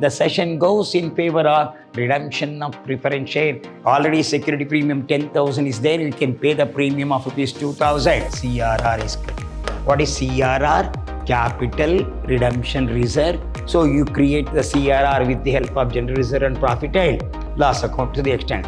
The session goes in favor of redemption of preference share. Already security premium 10,000 is there. You can pay the premium of rupees 2,000. CRR is what is CRR? Capital Redemption Reserve. So you create the CRR with the help of general reserve and profit and loss account to the extent.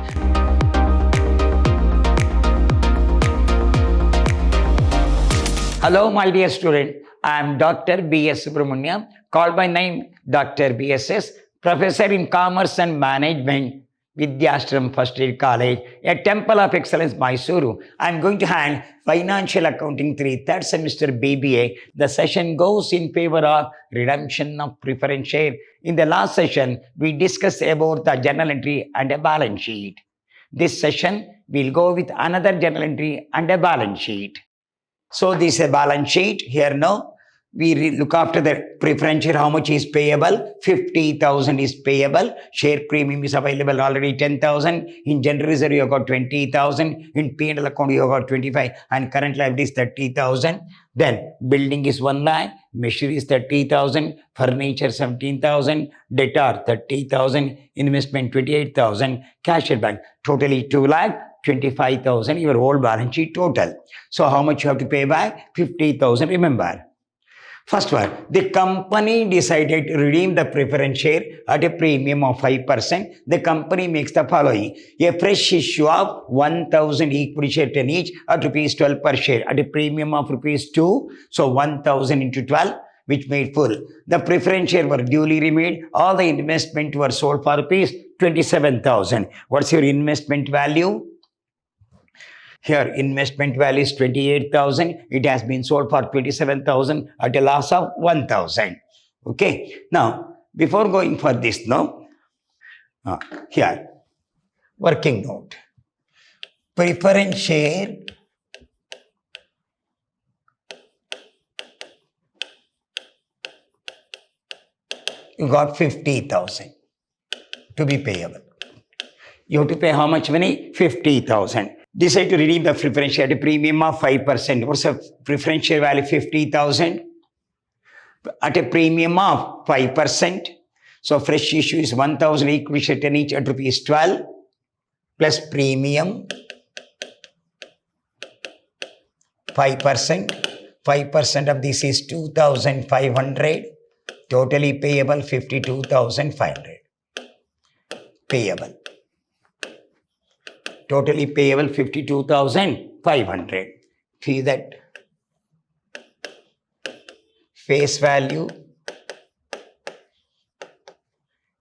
Hello, my dear student. I am Dr. B.S. Subramaniam, called by name Dr. B.S.S., Professor in Commerce and Management, Vidyashram First Aid College, a Temple of Excellence, Mysuru. I am going to hand Financial Accounting 3, third semester BBA. The session goes in favor of redemption of preference share. In the last session, we discussed about the journal entry and a balance sheet. This session, we'll go with another journal entry and a balance sheet. So this is a balance sheet. Here now, we look after the preference share, how much is payable. 50,000 is payable. Share premium is available already 10,000. In general reserve, you have got 20,000. In P&L account, you have got 25. And current liability is 30,000. Then building is 1 lakh. Machinery is 30,000. Furniture 17,000. Debtor 30,000. Investment 28,000. Cash at bank totally 2 lakh. 25,000, your whole balance sheet total. So how much you have to pay back? 50,000, remember. First one, the company decided to redeem the preference share at a premium of 5%. The company makes the following: a fresh issue of 1,000 equity shares each at rupees 12 per share at a premium of rupees 2. So 1,000 into 12, which made full. The preference share were duly remade. All the investment were sold for rupees 27,000. What's your investment value? Here, investment value is 28,000. It has been sold for 27,000 at a loss of 1,000. Okay. Now, before going for this, here, working note. Preference share you got 50,000 to be payable. You have to pay how much money? 50,000. Decide to redeem the preference share at a premium of 5%. What's the preference share value? 50,000 at a premium of 5%. So fresh issue is 1,000 equity shares each at rupees 12 plus premium 5%. 5% of this is 2,500. Totally payable 52,500. Payable. Totally payable 52,500. See that face value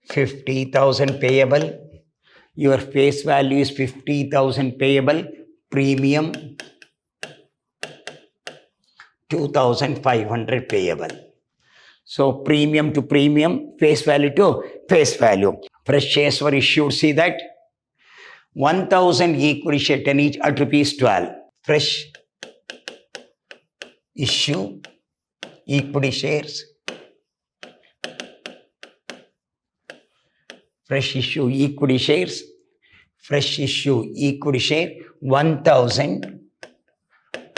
50,000 payable. Your face value is 50,000 payable. Premium 2,500 payable. So premium to premium, face value to face value. Fresh shares were issued. See that 1,000 equity shares each at rupees 12. Fresh issue equity shares. Fresh issue equity shares. Fresh issue equity share 1,000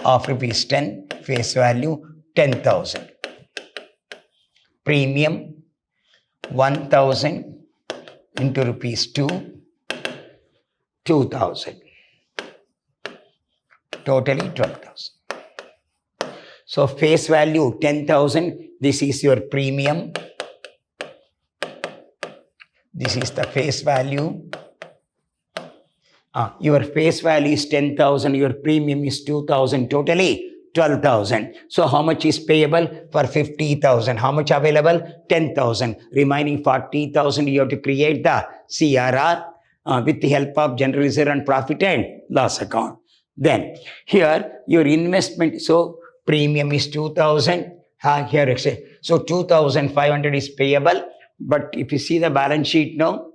of rupees 10. Face value 10,000. Premium 1,000 into rupees 2. 2,000. Totally 12,000. So face value 10,000. This is your premium. This is the face value. Your face value is 10,000. Your premium is 2,000. Totally 12,000. So how much is payable for 50,000? How much available? 10,000. Remaining 40,000 you have to create the CRR. With the help of general reserve and profit and loss account. Then here your investment, so premium is 2,000. Here so 2,500 is payable. But if you see the balance sheet now,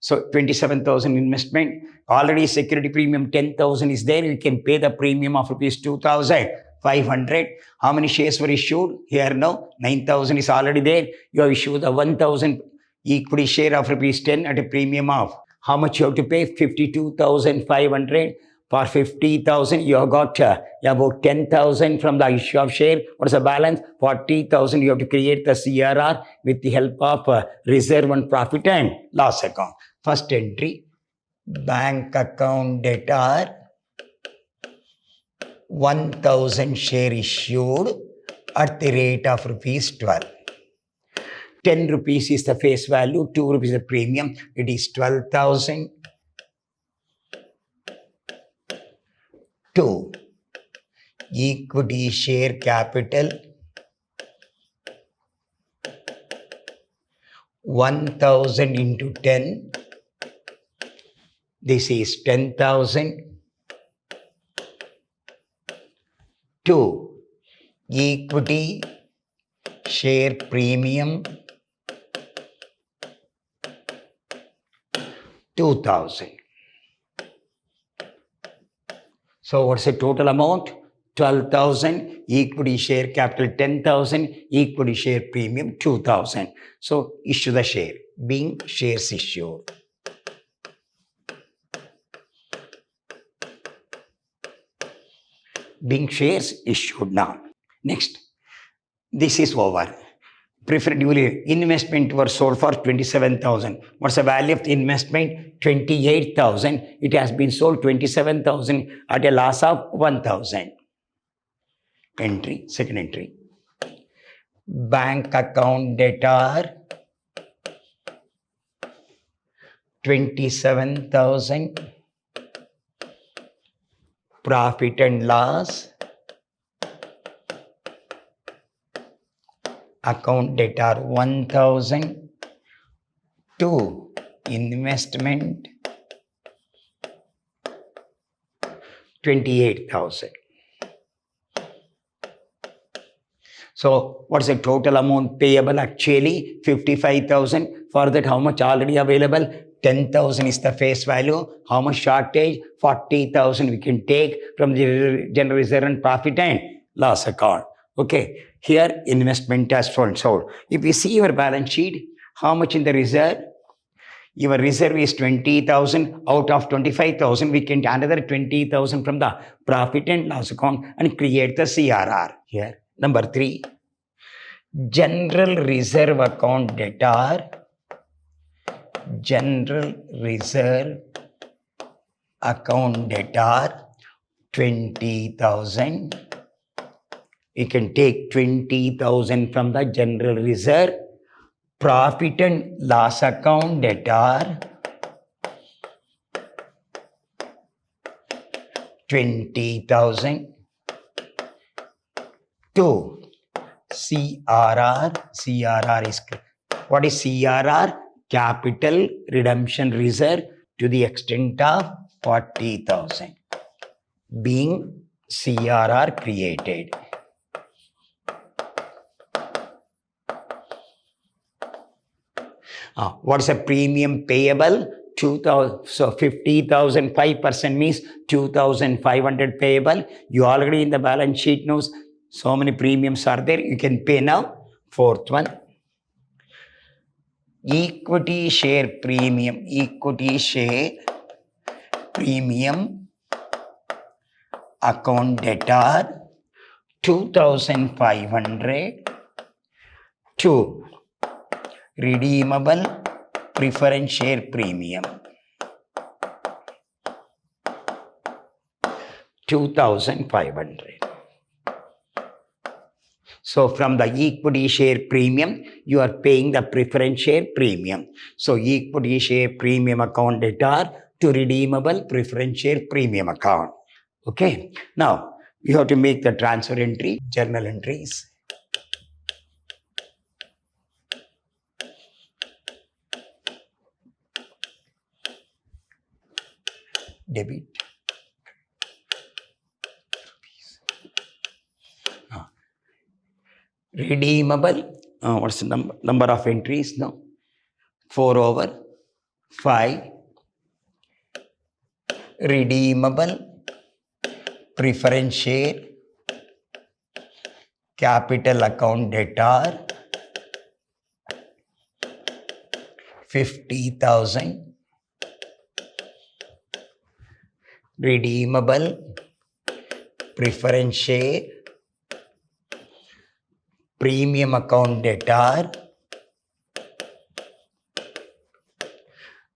so 27,000 investment. Already security premium 10,000 is there. You can pay the premium of rupees 2,500. How many shares were issued? Here now 9,000 is already there. You have issued the 1,000 equity share of rupees 10 at a premium of how much you have to pay? 52,500 For 50,000, you have got about 10,000 from the issue of share. What is the balance? 40,000. You have to create the CRR with the help of reserve and profit and loss account. First entry, bank account debtor, 1,000 share issued at the rate of rupees 12. 10 rupees is the face value, 2 rupees the premium. It is 12,000. 2. Equity share capital, 1,000 into 10. This is 10,000. 2. Equity share premium, 2,000. So what's the total amount? 12,000, equity share capital 10,000, equity share premium 2,000. So issue the share, being shares issued. Being shares issued now. Next, this is over. Preferred investment were sold for 27,000. What's the value of the investment? 28,000. It has been sold 27,000 at a loss of 1,000. Entry, second entry. Bank account debtor, 27,000. Profit and loss, account debtor 1,000. 2. Investment 28,000. So what's the total amount payable? Actually 55,000. For that, how much already available? 10,000 is the face value. How much shortage? 40,000 we can take from the general reserve and profit and loss account. Okay, here investment has sold. If we see your balance sheet, how much in the reserve? Your reserve is 20,000. Out of 25,000, we can take another 20,000 from the profit and loss account and create the CRR. Here, number 3, general reserve account debtor, general reserve account debtor 20,000. We can take 20,000 from the general reserve. Profit and loss account debtor 20,000. 2. CRR. CRR is, what is CRR? Capital redemption reserve to the extent of 40,000. Being CRR created. What is a premium payable? 2,000. So 50,000, 5% means 2,500 payable. You already in the balance sheet knows so many premiums are there. You can pay now. Fourth one, equity share premium. Equity share premium account debtor 2,500. 2. Redeemable preference share premium 2,500. So from the equity share premium, you are paying the preference share premium. So equity share premium account debtor to redeemable preference share premium account. Okay. Now you have to make the transfer entry, journal entries. Debit. Redeemable. What's the number of entries? No. 4/5. Redeemable preference share capital account debtor 50,000. redeemable preference share, premium account debtor,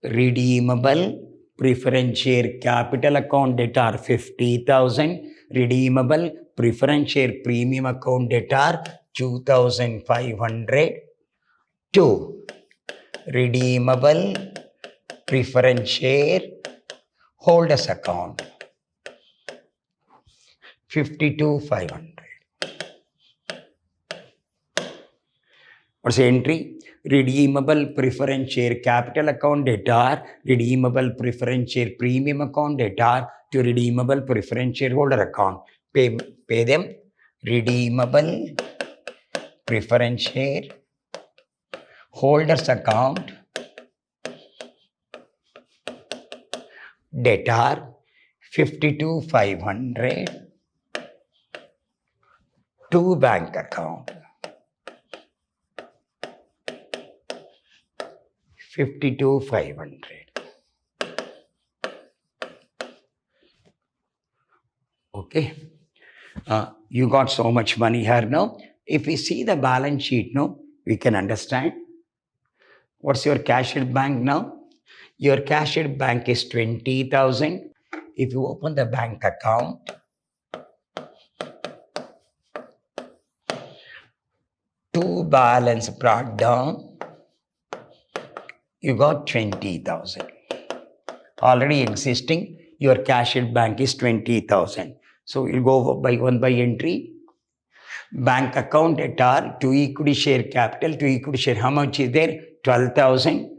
redeemable preference share capital account debtor 50,000, redeemable preference share premium account debtor 2,500. 2. Redeemable preference share holders account 52,500. What's the entry? Redeemable preference share capital account debtor, redeemable preference share premium account debtor to redeemable preference shareholder account. Pay them. Redeemable preference share holders account debtor 52,500 to bank account 52,500. Okay. You got so much money here now. If we see the balance sheet now, we can understand. What's your cash at bank now? Your cash at bank is 20,000. If you open the bank account, to balance brought down, you got 20,000. Already existing, your cash at bank is 20,000. So you'll go by one by entry. Bank account at R, to equity share capital, to equity share, how much is there? 12,000.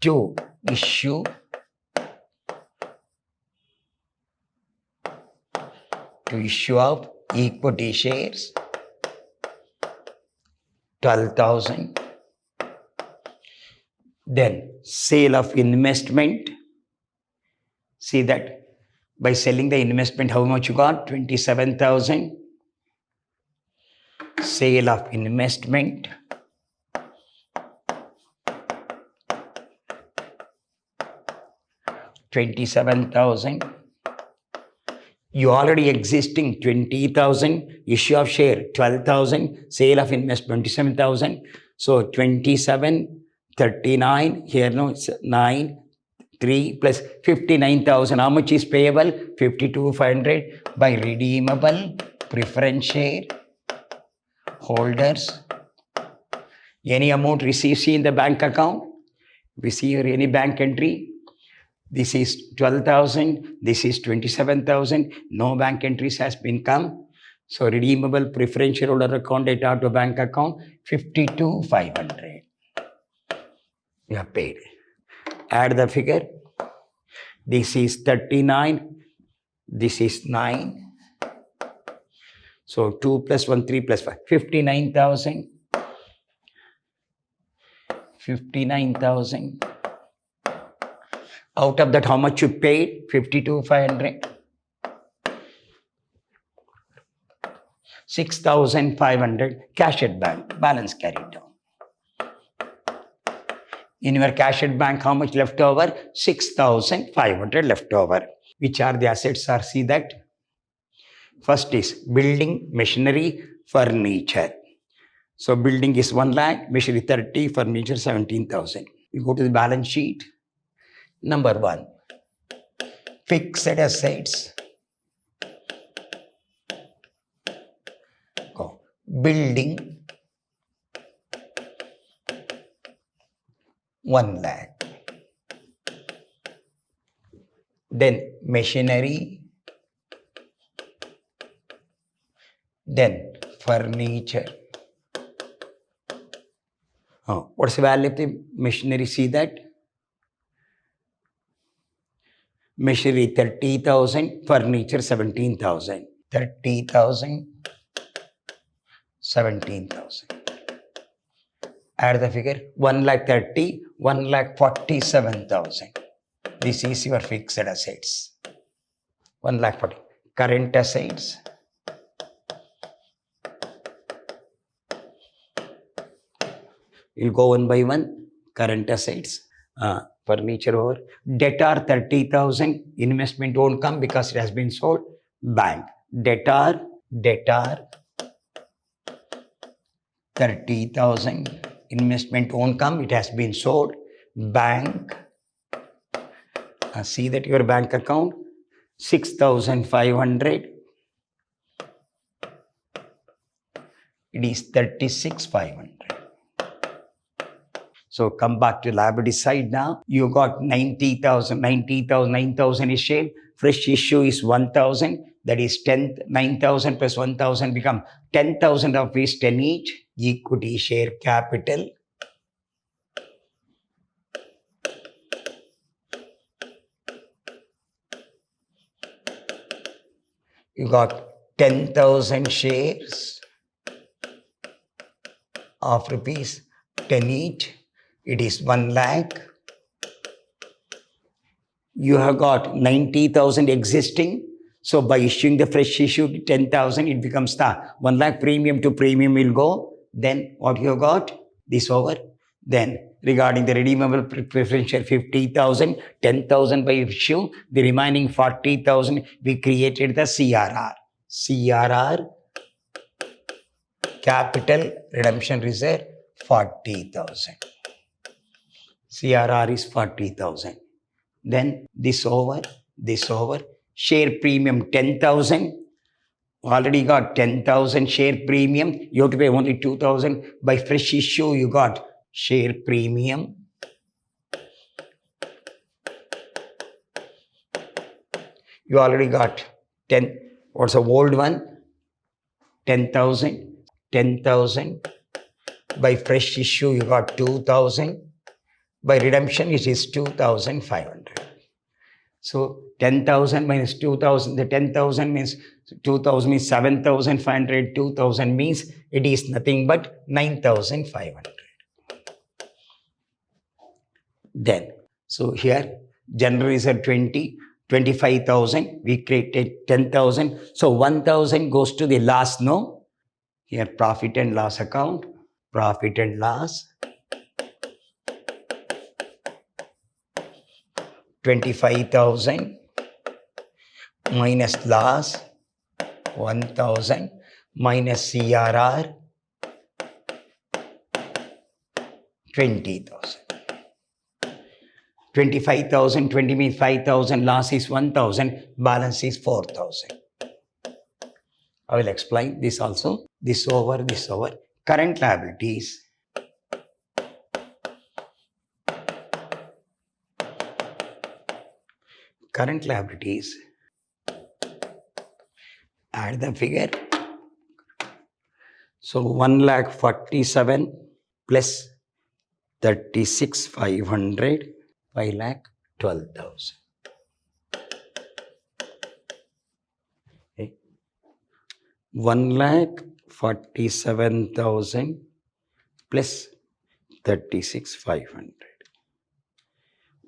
To issue of equity shares 12,000. Then sale of investment. See that by selling the investment, how much you got? 27,000. Sale of investment 27,000. You already existing 20,000, issue of share 12,000, sale of investment 27,000. So 27, 39, here no, it's 9, 3 plus 59,000. How much is payable? 52,500 by redeemable preference share holders. Any amount received in the bank account? We see here any bank entry. This is 12,000. This is 27,000. No bank entries has been come. So redeemable preference shareholder account data to bank account 52,500. You have paid. Add the figure. This is 39. This is 9. So 2 plus 1, 3 plus 5. 59,000. 59,000. Out of that, how much you paid? 52,500. 6,500 cash at bank. Balance carried down. In your cash at bank, how much left over? 6,500 left over. Which are the assets? Are see that? First is building, machinery, furniture. So building is 1 lakh, machinery 30, furniture 17,000. You go to the balance sheet. Number 1, fixed assets. Go. Building 1 lakh. Then machinery. Then furniture. What's the value of the machinery? See that? Machinery 30,000, furniture 17,000. 30,000, 17,000. Add the figure. 1,30,000, 1,47,000. This is your fixed assets. 1,40,000. Current assets. You'll go one by one. Current assets. Furniture over. Debtor 30,000. Investment won't come because it has been sold. Bank. Debtor 30,000. Investment won't come. It has been sold. Bank. See that your bank account 6,500. It is 36,500. So come back to liability side now. You got 9,000 is share. Fresh issue is 1,000. That is 9,000 plus 1,000 become 10,000 of which 10 each. Equity share capital. You got 10,000 shares of rupees 10 each. It is 1 lakh. You have got 90,000 existing. So by issuing the fresh issue 10,000, it becomes the 1 lakh premium to premium will go. Then what you have got? This over. Then regarding the redeemable preferential 50,000, 10,000 by issue, the remaining 40,000, we created the CRR. CRR, capital redemption reserve, 40,000. CRR is 40,000. Then this over, share premium 10,000. Already got 10,000 share premium. You have to pay only 2,000. By fresh issue, you got share premium. You already got 10. What's the old one? 10,000. 10,000. By fresh issue, you got 2,000. By redemption, it is 2,500. So 10,000 minus 2,000, the 10,000 means 2,000 means 7,500, 2,000 means it is nothing but 9,500. Then, so here, general reserve 20, 25,000, we created 10,000. So 1,000 goes to the last, no? Here, profit and loss account, profit and loss. 25,000 minus loss 1,000 minus CRR 20,000. 25,000, 20 means 5,000, loss is 1,000, balance is 4,000. I will explain this also. This over. Current liabilities. Current liabilities, add the figure. So 1,47,000 plus 36,500, 5,12,000. Okay. 1,47,000 plus 36,500,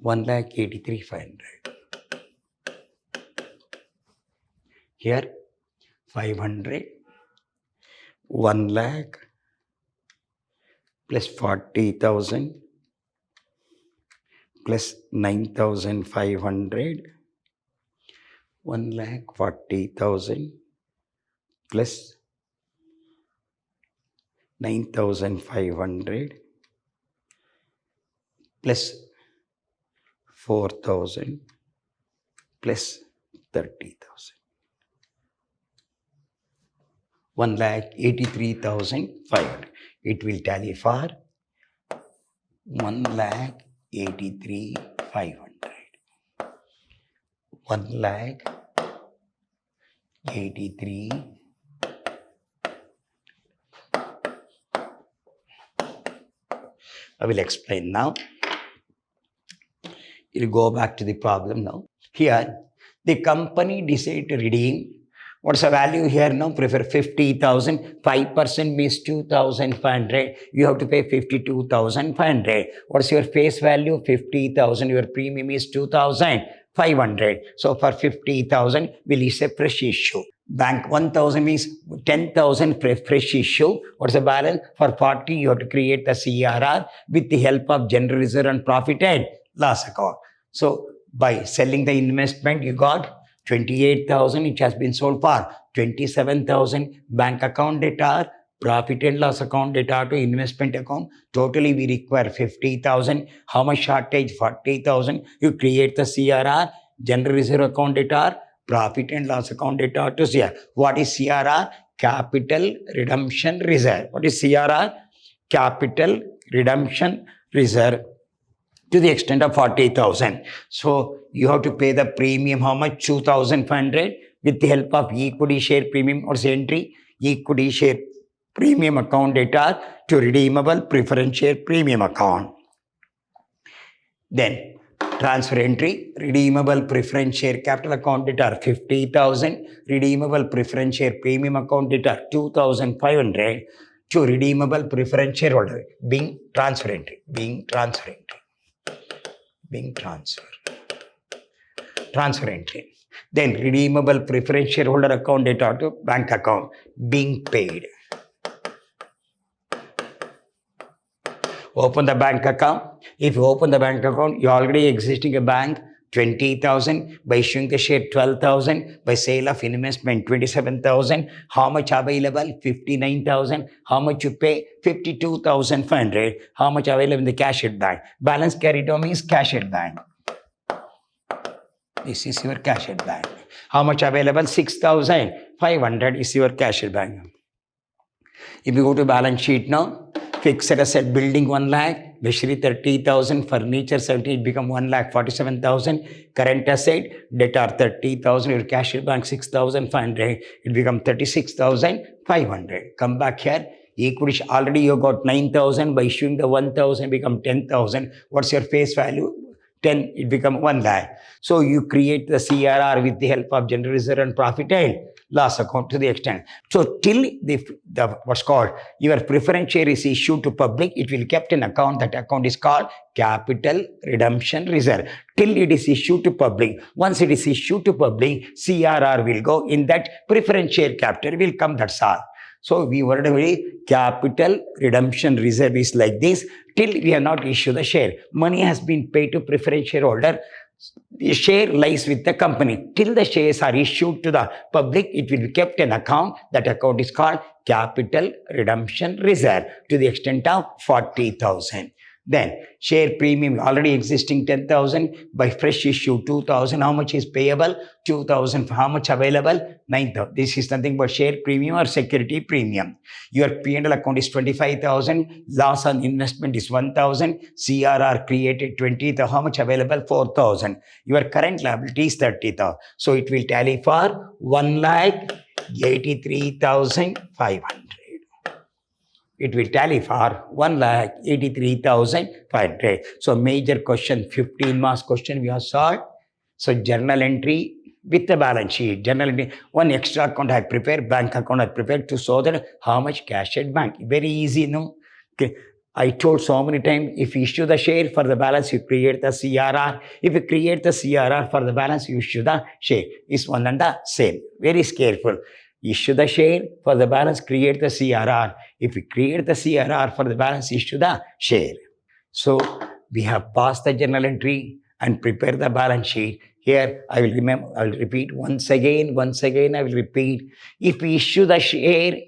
1,83,500. Here 500, 1 lakh plus 40,000 plus 9,500, 1,40,000 plus 9,500 plus 4,000 plus 30,000. 1,83,500. It will tally for 1,83,500. 1,83,000. I will explain now. You'll go back to the problem now. Here, the company decided to redeem. What's the value here now? Prefer 50,000. 5% means 2,500. You have to pay 52,500. What's your face value? 50,000. Your premium is 2,500. So for 50,000, we'll issue a fresh issue. Bank 1,000 means 10,000 fresh issue. What's the balance? For 40, you have to create the CRR with the help of general reserve and profit and loss account. So by selling the investment, you got 28,000, it has been sold for 27,000. Bank account data, profit and loss account data to investment account. Totally we require 50,000. How much shortage? 40,000. You create the CRR, general reserve account data, profit and loss account data to CRR. What is CRR? Capital Redemption Reserve. What is CRR? Capital Redemption Reserve to the extent of 40,000. So you have to pay the premium, how much? 2,500 with the help of equity share premium or entry, equity share premium account data to redeemable preference share premium account. Then transfer entry, redeemable preference share capital account data 50,000, redeemable preference share premium account data 2,500 to redeemable preference shareholder being transfer entry, transfer entry. Then redeemable preference shareholder account data to bank account being paid. Open the bank account. If you open the bank account, you already existing a bank, 20,000, by issuing the share 12,000, by sale of investment 27,000. How much available? 59,000. How much you pay? 52,500. How much available in the cash at bank? Balance carried on means cash at bank. This is your cash at bank. How much available? 6,500 is your cash at bank. If you go to balance sheet now, fixed asset building 1 lakh, machinery 30,000, furniture 70, it become 1,47,000. Current asset, debtor 30,000, your cash at bank 6,500, it become 36,500. Come back here, equity already you got 9,000, by issuing the 1,000 become 10,000. What's your face value? 10, it become 1 lakh. So you create the CRR with the help of general reserve and profit and loss account to the extent. So till the what's called your preference share is issued to public, it will kept an account. That account is called Capital Redemption Reserve. Till it is issued to public. Once it is issued to public, CRR will go in that preference share capital will come. That's all. So we were away Capital Redemption Reserve is like this. Till we have not issued the share, money has been paid to preference shareholder. The share lies with the company. Till the shares are issued to the public, it will be kept an account. That account is called Capital Redemption Reserve to the extent of 40,000. Then share premium already existing 10,000, by fresh issue 2,000. How much is payable? 2,000. How much available? 9,000. This is nothing but share premium or security premium. Your P&L account is 25,000. Loss on investment is 1,000. CRR created 20,000. How much available? 4,000. Your current liability is 30,000. So it will tally for 1,83,500. It will tally for 1,83,500. So major question, 15 marks question we have solved. So journal entry with the balance sheet. Journal entry, one extra account I prepared, bank account I prepared to show that how much cash at bank. Very easy, no? Okay. I told so many times, if you issue the share for the balance, you create the CRR. If you create the CRR for the balance, you issue the share. It's one and the same. Very careful. Issue the share for the balance, create the CRR. If we create the CRR for the balance, issue the share. So we have passed the journal entry and prepare the balance sheet. Here I will repeat once again, I will repeat. If we issue the share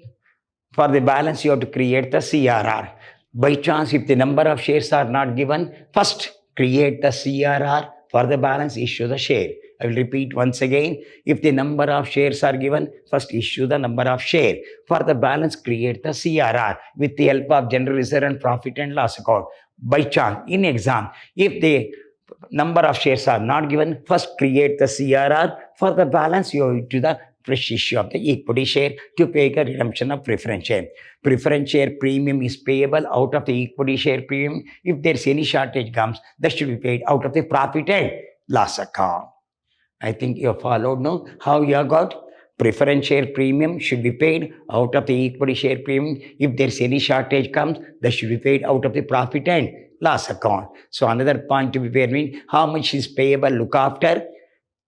for the balance, you have to create the CRR. By chance, if the number of shares are not given, first create the CRR for the balance, issue the share. I will repeat once again. If the number of shares are given, first issue the number of share. For the balance, create the CRR with the help of general reserve and profit and loss account. By chance, in exam, if the number of shares are not given, first create the CRR. For the balance, you have to the fresh issue of the equity share to pay a redemption of preference share. Preference share premium is payable out of the equity share premium. If there's any shortage comes, that should be paid out of the profit and loss account. I think you have followed now how you have got preference share premium should be paid out of the equity share premium. If there's any shortage comes, that should be paid out of the profit and loss account. So another point to be paid means how much is payable, look after.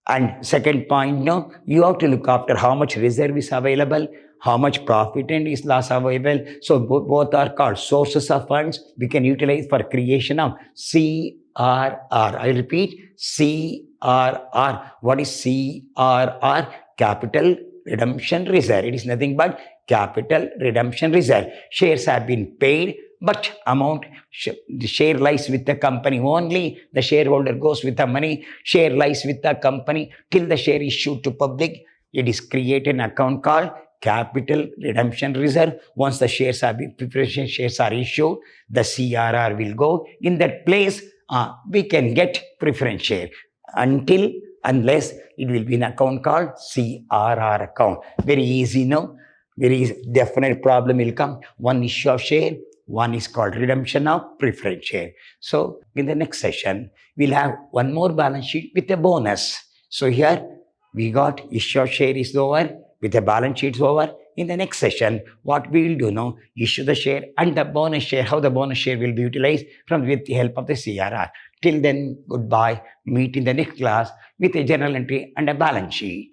And second point, no, you have to look after how much reserve is available, how much profit and is loss available. So both are called sources of funds we can utilize for creation of CRR. I repeat, CRR. What is CRR? Capital Redemption Reserve. It is nothing but capital redemption reserve. Shares have been paid, but the share lies with the company only. The shareholder goes with the money. Share lies with the company till the share is issued to public. It is created an account called capital redemption reserve. Once the shares are preferential shares are issued, the CRR will go in that place. We can get preference share unless it will be an account called CRR account. Very easy now. Very easy. Definite problem will come. One issue of share, one is called redemption of preference share. So in the next session, we'll have one more balance sheet with a bonus. So here we got issue of share is over, with the balance sheet is over. In the next session, what we will do now, issue the share and the bonus share, how the bonus share will be utilized with the help of the CRR. Till then, goodbye. Meet in the next class with a journal entry and a balance sheet.